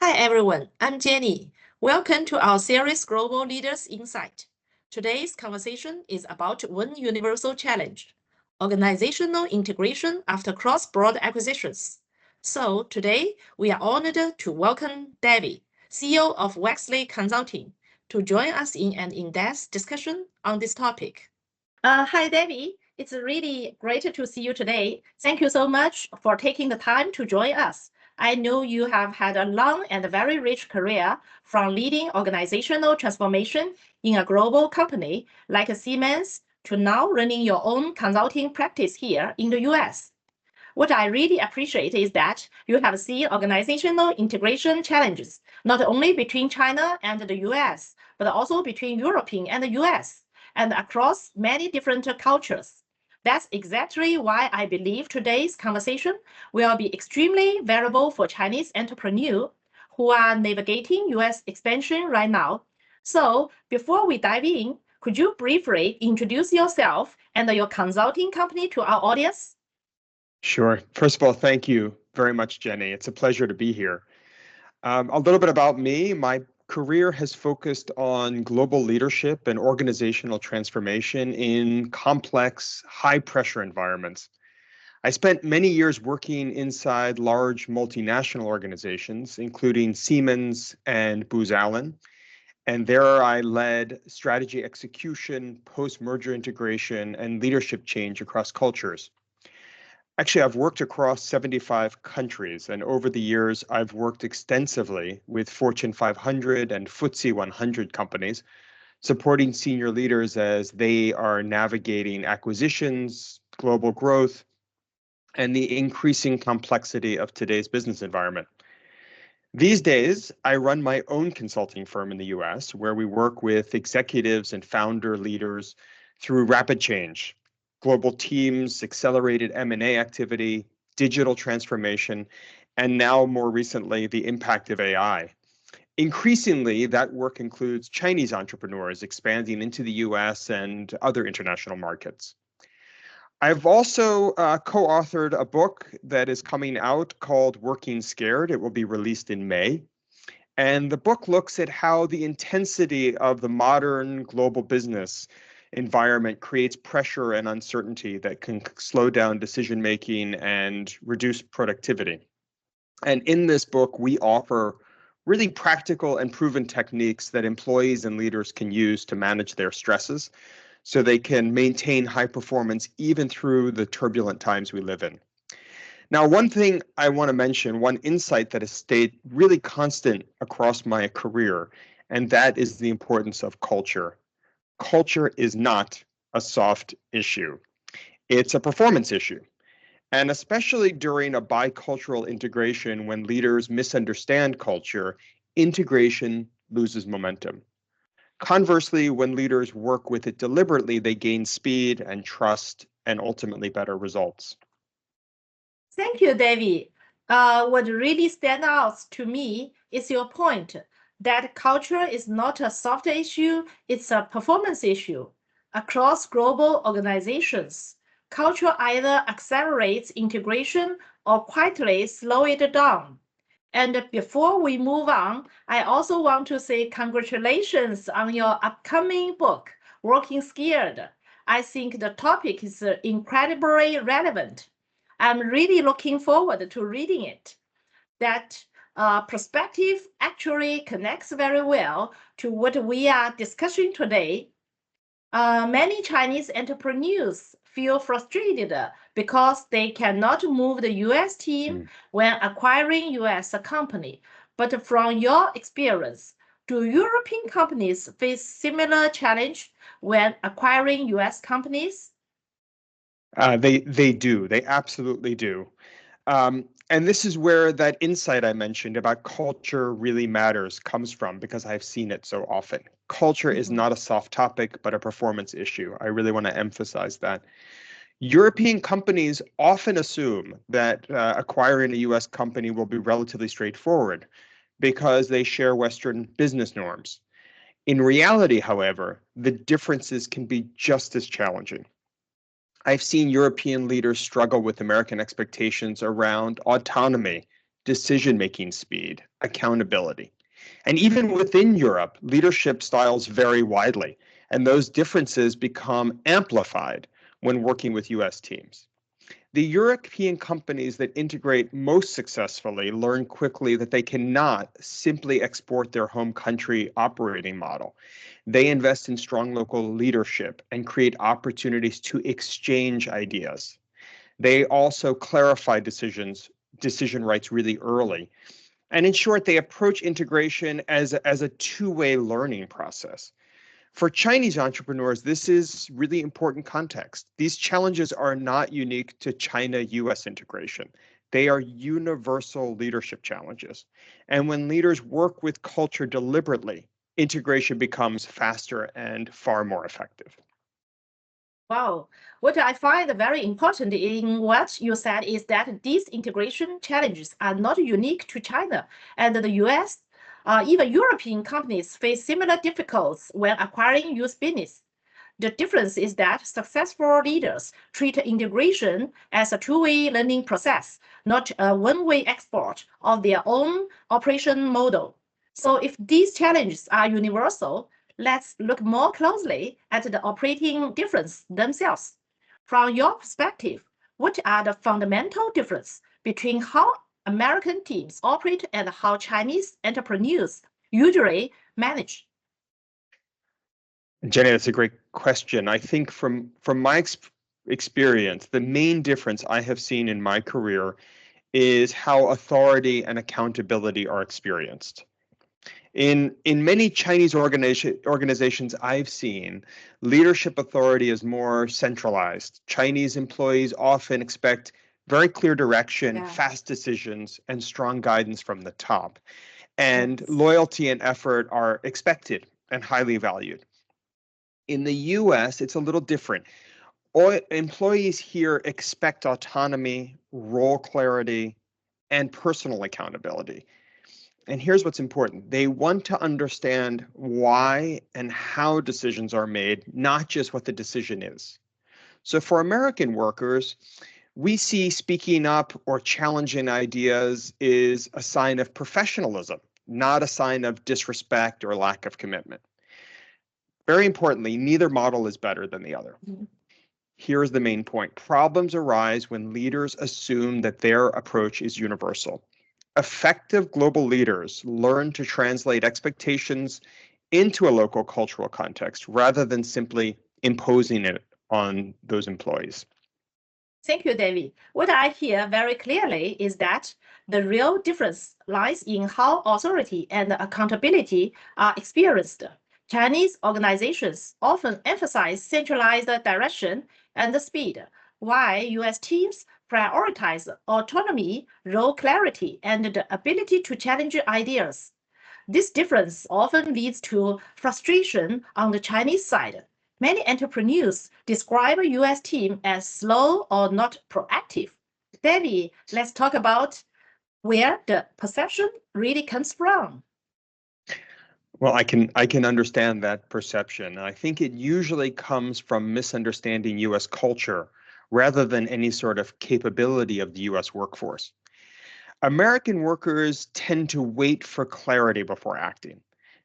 Hi everyone, I'm Jenny. Welcome to our series Global Leaders Insight. Today's conversation is about one universal challenge, organizational integration after cross-border acquisitions. So today we are honored to welcome David, CEO of Wexley Consulting, to join us in an in-depth discussion on this topic. Hi, David. It's really great to see you today. Thank you so much for taking the time to join us. I know you have had a long and very rich career from leading organizational transformation in a global company like Siemens to now running your own consulting practice here in the US. What I really appreciate is that you have seen organizational integration challenges, not only between China and the US, but also between European and the US, and across many different cultures. That's exactly why I believe today's conversation will be extremely valuable for Chinese entrepreneurs who are navigating US expansion right now. So before we dive in, could you briefly introduce yourself and your consulting company to our audience? Sure. First of all, thank you very much, Jenny. It's a pleasure to be here. A little bit about me. My career has focused on global leadership and organizational transformation in complex, high-pressure environments. I spent many years working inside large multinational organizations, including Siemens and Booz Allen. And there I led strategy execution, post-merger integration, and leadership change across cultures. Actually, I've worked across 75 countries, and over the years, I've worked extensively with Fortune 500 and FTSE 100 companies, supporting senior leaders as they are navigating acquisitions, global growth, and the increasing complexity of today's business environment. These days, I run my own consulting firm in the US, where we work with executives and founder leaders through rapid change, global teams, accelerated M&A activity, digital transformation, and now more recently, the impact of AI. Increasingly, that work includes Chinese entrepreneurs expanding into the US and other international markets. I've also co-authored a book that is coming out called Working Scared. It will be released in May. And the book looks at how the intensity of the modern global business environment creates pressure and uncertainty that can slow down decision-making and reduce productivity. And in this book, we offer really practical and proven techniques that employees and leaders can use to manage their stresses so they can maintain high performance even through the turbulent times we live in. Now, one thing I want to mention, one insight that has stayed really constant across my career, and that is the importance of culture. Culture is not a soft issue. It's a performance issue. And especially during a bicultural integration, when leaders misunderstand culture, integration loses momentum. Conversely, when leaders work with it deliberately, they gain speed and trust and ultimately better results. Thank you, David. What really stands out to me is your point that culture is not a soft issue, it's a performance issue. Across global organizations, culture either accelerates integration or quietly slows it down. And before we move on, I also want to say congratulations on your upcoming book, Working Scared. I think the topic is incredibly relevant. I'm really looking forward to reading it. That perspective actually connects very well to what we are discussing today. Many Chinese entrepreneurs feel frustrated because they cannot move the US team when acquiring US company. But from your experience, do European companies face similar challenge when acquiring US companies? They do. They absolutely do. And this is where that insight I mentioned about culture really matters comes from, because I've seen it so often. Culture is not a soft topic, but a performance issue. I really want to emphasize that. European companies often assume that acquiring a US company will be relatively straightforward because they share Western business norms. In reality, however, the differences can be just as challenging. I've seen European leaders struggle with American expectations around autonomy, decision-making speed, accountability. And even within Europe, leadership styles vary widely, and those differences become amplified when working with US teams. The European companies that integrate most successfully learn quickly that they cannot simply export their home country operating model. They invest in strong local leadership and create opportunities to exchange ideas. They also clarify decision rights really early. And in short, they approach integration as a two-way learning process. For Chinese entrepreneurs, this is really important context. These challenges are not unique to China-US integration. They are universal leadership challenges. And when leaders work with culture deliberately, integration becomes faster and far more effective. Wow. What I find very important in what you said is that these integration challenges are not unique to China and the US. Even European companies face similar difficulties when acquiring US business. The difference is that successful leaders treat integration as a two-way learning process, not a one-way export of their own operation model. So if these challenges are universal, let's look more closely at the operating difference themselves. From your perspective, what are the fundamental differences between how American teams operate and how Chinese entrepreneurs usually manage? Jenny, that's a great question. I think from my experience, the main difference I have seen in my career is how authority and accountability are experienced. In many Chinese organizations I've seen, leadership authority is more centralized. Chinese employees often expect very clear direction, fast decisions, and strong guidance from the top. And loyalty and effort are expected and highly valued. In the US, it's a little different. Employees here expect autonomy, role clarity, and personal accountability. And here's what's important. They want to understand why and how decisions are made, not just what the decision is. So for American workers, we see speaking up or challenging ideas is a sign of professionalism, not a sign of disrespect or lack of commitment. Very importantly, neither model is better than the other. Here's the main point. Problems arise when leaders assume that their approach is universal. Effective global leaders learn to translate expectations into a local cultural context rather than simply imposing it on those employees. Thank you, David. What I hear very clearly is that the real difference lies in how authority and accountability are experienced. Chinese organizations often emphasize centralized direction and speed, while US teams prioritize autonomy, role clarity, and the ability to challenge ideas. This difference often leads to frustration on the Chinese side. Many entrepreneurs describe a US team as slow or not proactive. David, let's talk about where the perception really comes from. Well, I can understand that perception. I think it usually comes from misunderstanding US culture rather than any sort of capability of the US workforce. American workers tend to wait for clarity before acting.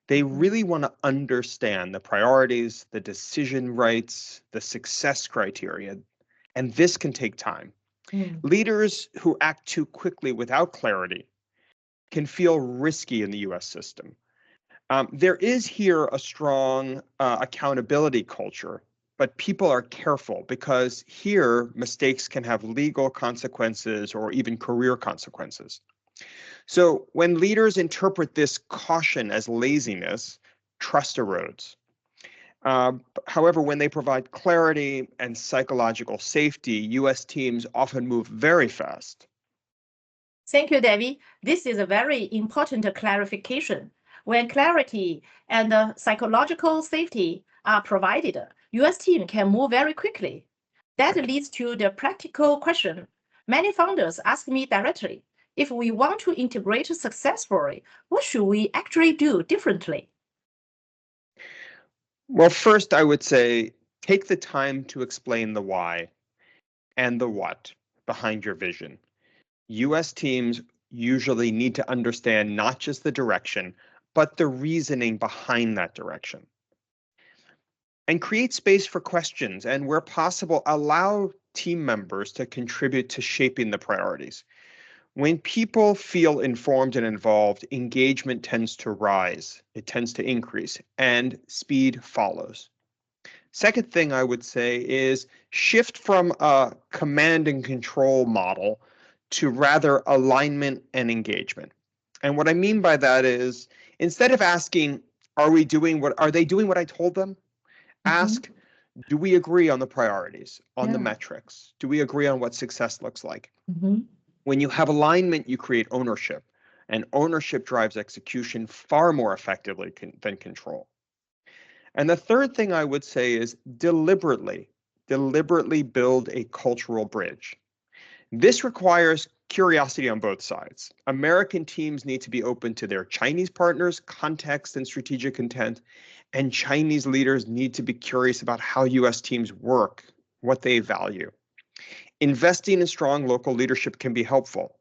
They really want to understand the priorities, the decision rights, the success criteria, and this can take time. Leaders who act too quickly without clarity can feel risky in the US system. There is here a strong accountability culture, but people are careful because here mistakes can have legal consequences or even career consequences. So when leaders interpret this caution as laziness, trust erodes. However, when they provide clarity and psychological safety, US teams often move very fast. Thank you, David. This is a very important clarification. When clarity and psychological safety are provided, US team can move very quickly. That leads to the practical question. Many founders ask me directly, if we want to integrate successfully, what should we actually do differently? Well, first, I would say take the time to explain the why and the what behind your vision. US teams usually need to understand not just the direction, but the reasoning behind that direction. And create space for questions, and where possible, allow team members to contribute to shaping the priorities. When people feel informed and involved, engagement tends to rise, it tends to increase, and speed follows. Second thing I would say is shift from a command and control model to rather alignment and engagement. And what I mean by that is, instead of asking, are they doing what I told them? Ask, do we agree on the priorities, on the metrics? Do we agree on what success looks like? When you have alignment, you create ownership, and ownership drives execution far more effectively than control. And the third thing I would say is deliberately build a cultural bridge. This requires curiosity on both sides. American teams need to be open to their Chinese partners' context and strategic intent, and Chinese leaders need to be curious about how US teams work, what they value. Investing in strong local leadership can be helpful.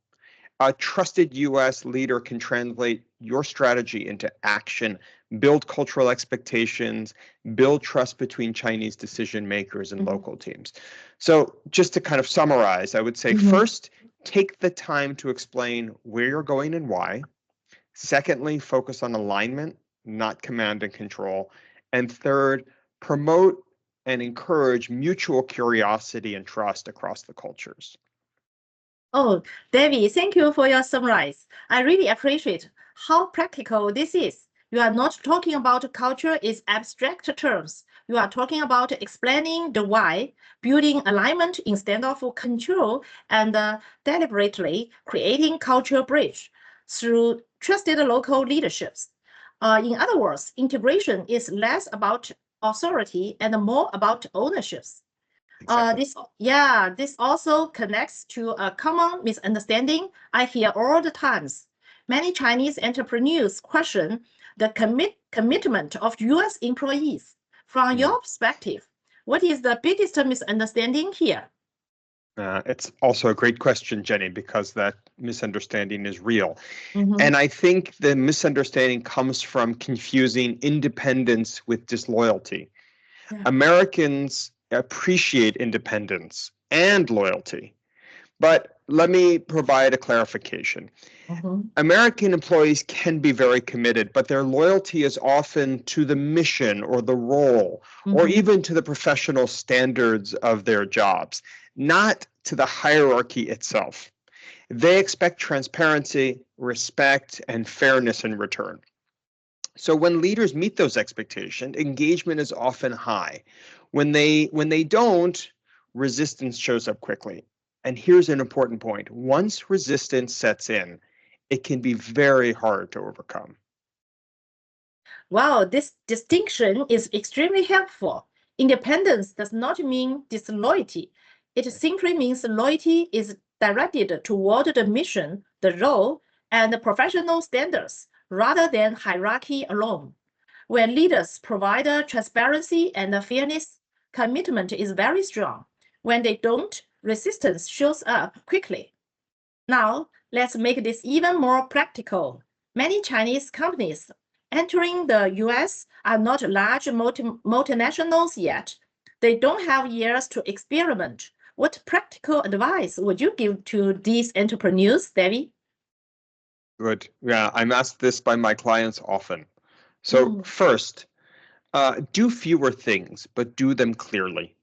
A trusted US leader can translate your strategy into action, build cultural expectations, build trust between Chinese decision makers and local teams. So just to kind of summarize, I would say first, take the time to explain where you're going and why. Secondly, focus on alignment, not command and control. And third, promote and encourage mutual curiosity and trust across the cultures. Oh, David, thank you for your summary. I really appreciate how practical this is. You are not talking about culture in abstract terms. You are talking about explaining the why, building alignment instead of control, and deliberately creating cultural bridge through trusted local leaderships. In other words, integration is less about authority and more about ownerships. This also connects to a common misunderstanding I hear all the times. Many Chinese entrepreneurs question the commitment of US employees. From your perspective, what is the biggest misunderstanding here? It's also a great question, Jenny, because that misunderstanding is real. And I think the misunderstanding comes from confusing independence with disloyalty. Americans appreciate independence and loyalty. But let me provide a clarification. American employees can be very committed, but their loyalty is often to the mission or the role, or even to the professional standards of their jobs, not to the hierarchy itself. They expect transparency, respect, and fairness in return. So when leaders meet those expectations, engagement is often high. When they don't, resistance shows up quickly. And here's an important point. Once resistance sets in, it can be very hard to overcome. Wow, this distinction is extremely helpful. Independence does not mean disloyalty. It simply means loyalty is directed toward the mission, the role, and the professional standards, rather than hierarchy alone. When leaders provide transparency and fairness, commitment is very strong. When they don't, resistance shows up quickly. Now, let's make this even more practical. Many Chinese companies entering the US are not large multinationals yet. They don't have years to experiment. What practical advice would you give to these entrepreneurs, Debbie? Good. Yeah, I'm asked this by my clients often. So first, do fewer things, but do them clearly.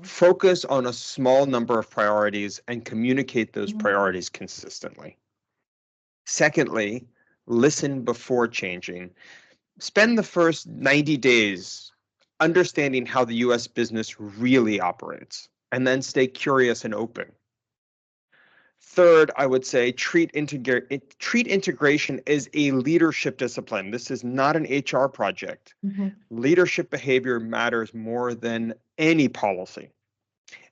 Focus on a small number of priorities and communicate those priorities consistently. Secondly, listen before changing. Spend the first 90 days understanding how the US business really operates, and then stay curious and open. Third, I would say treat integration as a leadership discipline. This is not an HR project. Leadership behavior matters more than any policy.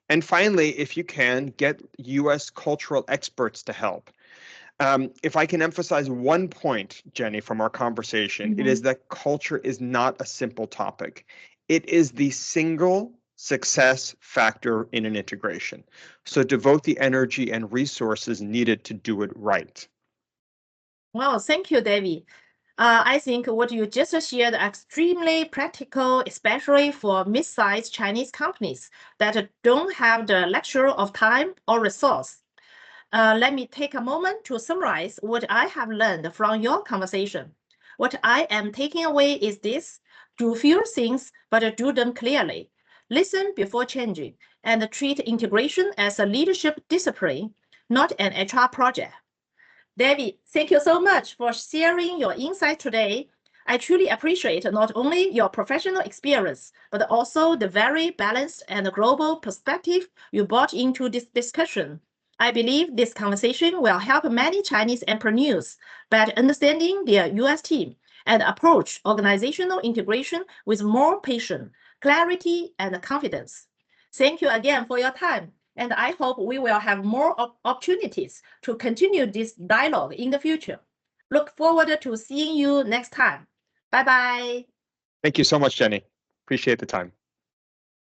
And finally, if you can, get US cultural experts to help. If I can emphasize one point, Jenny, from our conversation, it is that culture is not a simple topic. It is the single success factor in an integration. So devote the energy and resources needed to do it right. Well, thank you, David. I think what you just shared is extremely practical, especially for mid-sized Chinese companies that don't have the luxury of time or resource. Let me take a moment to summarize what I have learned from your conversation. What I am taking away is this: do few things, but do them clearly. Listen before changing, and treat integration as a leadership discipline, not an HR project. David, thank you so much for sharing your insight today. I truly appreciate not only your professional experience, but also the very balanced and global perspective you brought into this discussion. I believe this conversation will help many Chinese entrepreneurs better understanding their US team and approach organizational integration with more patience, clarity, and confidence. Thank you again for your time, and I hope we will have more opportunities to continue this dialogue in the future. Look forward to seeing you next time. Bye bye. Thank you so much, Jenny. Appreciate the time.